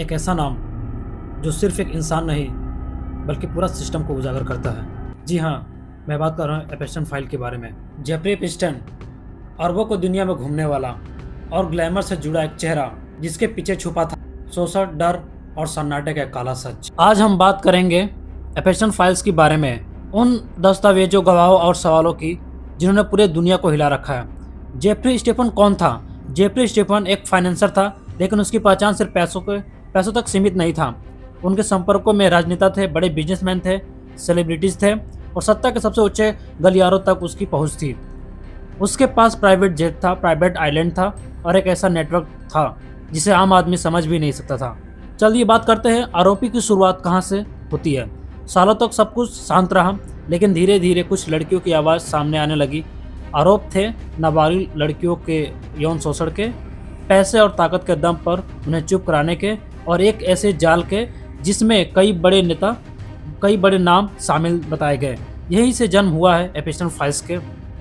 एक ऐसा नाम जो सिर्फ एक इंसान नहीं बल्कि पूरा सिस्टम को उजागर करता है। जी हाँ, मैं बात कर रहा हूँ एपिस्टन फाइल के बारे में। जेफरी एपिस्टन अरबों को दुनिया में घूमने वाला और ग्लैमर से जुड़ा एक चेहरा जिसके पीछे छुपा था शोषण, डर और सन्नाटे का एक काला सच। आज हम बात करेंगे एपिस्टन फाइल्स के बारे में, उन दस्तावेजों, गवाहों और सवालों की जिन्होंने पूरे दुनिया को हिला रखा है। जेफरी स्टेफन कौन था? जेफरी स्टेफन एक फाइनेंसर था, लेकिन उसकी पहचान सिर्फ पैसों तक सीमित नहीं था। उनके संपर्कों में राजनेता थे, बड़े बिजनेसमैन थे, सेलिब्रिटीज थे और सत्ता के सबसे ऊंचे गलियारों तक उसकी पहुंच थी। उसके पास प्राइवेट जेट था, प्राइवेट आइलैंड था और एक ऐसा नेटवर्क था जिसे आम आदमी समझ भी नहीं सकता था। चलिए बात करते हैं आरोपी की शुरुआत कहाँ से होती है। सालों तक सब कुछ शांत रहा, लेकिन धीरे धीरे कुछ लड़कियों की आवाज़ सामने आने लगी। आरोप थे नाबालिग लड़कियों के यौन शोषण के, पैसे और ताकत के दम पर उन्हें चुप कराने के और एक ऐसे जाल के जिसमें कई बड़े नाम शामिल बताए गए। यहीं से जन्म हुआ है एपिस्टन फाइल्स के।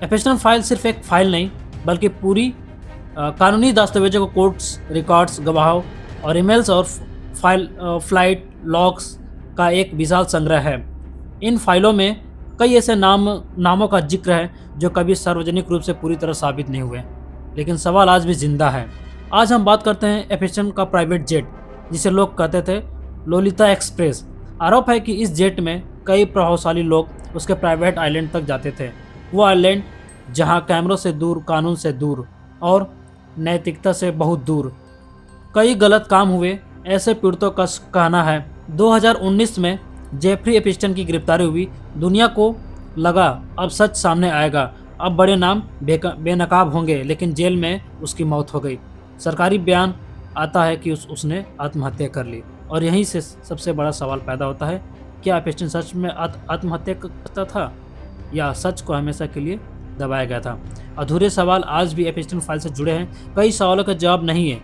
एपिस्टन फाइल सिर्फ एक फाइल नहीं बल्कि पूरी कानूनी दस्तावेजों को, कोर्ट्स रिकॉर्ड्स, गवाहों और ईमेल्स और फ्लाइट लॉग्स का एक विशाल संग्रह है। इन फाइलों में कई ऐसे नामों का जिक्र है जो कभी सार्वजनिक रूप से पूरी तरह साबित नहीं हुए, लेकिन सवाल आज भी जिंदा है। आज हम बात करते हैं एपिस्टन का प्राइवेट जेट, जिसे लोग कहते थे लोलिता एक्सप्रेस। आरोप है कि इस जेट में कई प्रभावशाली लोग उसके प्राइवेट आइलैंड तक जाते थे। वो आइलैंड जहां कैमरों से दूर, कानून से दूर और नैतिकता से बहुत दूर कई गलत काम हुए, ऐसे पीड़ितों का कहना है। 2019 में जेफरी एपिस्टन की गिरफ्तारी हुई। दुनिया को लगा अब सच सामने आएगा, अब बड़े नाम बेनकाब होंगे, लेकिन जेल में उसकी मौत हो गई। सरकारी बयान आता है कि उसने आत्महत्या कर ली और यहीं से सबसे बड़ा सवाल पैदा होता है, क्या एपिस्टन सच में आत्महत्या करता था या सच को हमेशा के लिए दबाया गया था? अधूरे सवाल आज भी एपिस्टन फाइल से जुड़े हैं। कई सवालों का जवाब नहीं है।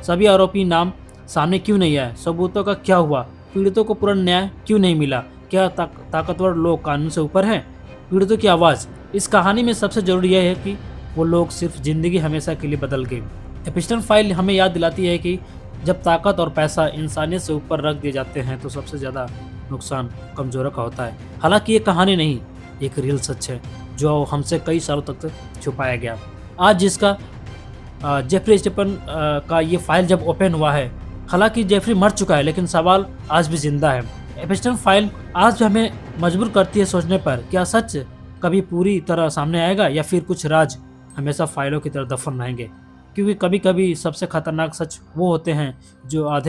सभी आरोपी नाम सामने क्यों नहीं आए? सबूतों का क्या हुआ? पीड़ितों को पूर्ण न्याय क्यों नहीं मिला? क्या ताकतवर लोग कानून से ऊपर हैं? पीड़ितों की आवाज़। इस कहानी में सबसे जरूरी यह है कि वो लोग सिर्फ जिंदगी हमेशा के लिए बदल गई। एपिस्टन फाइल हमें याद दिलाती है कि जब ताकत और पैसा इंसानियत से ऊपर रख दिए जाते हैं तो सबसे ज़्यादा नुकसान कमज़ोरों का होता है। हालांकि ये कहानी नहीं, एक रियल सच है जो हमसे कई सालों तक छुपाया गया। आज जिसका जेफरी स्टेफन का ये फाइल जब ओपन हुआ है, हालांकि जेफरी मर चुका है, लेकिन सवाल आज भी जिंदा है। एपिस्टन फाइल आज भी हमें मजबूर करती है सोचने पर, क्या सच कभी पूरी तरह सामने आएगा या फिर कुछ राज हमेशा फाइलों की तरह दफन रहेंगे? क्योंकि कभी कभी सबसे खतरनाक सच वो होते हैं जो आधे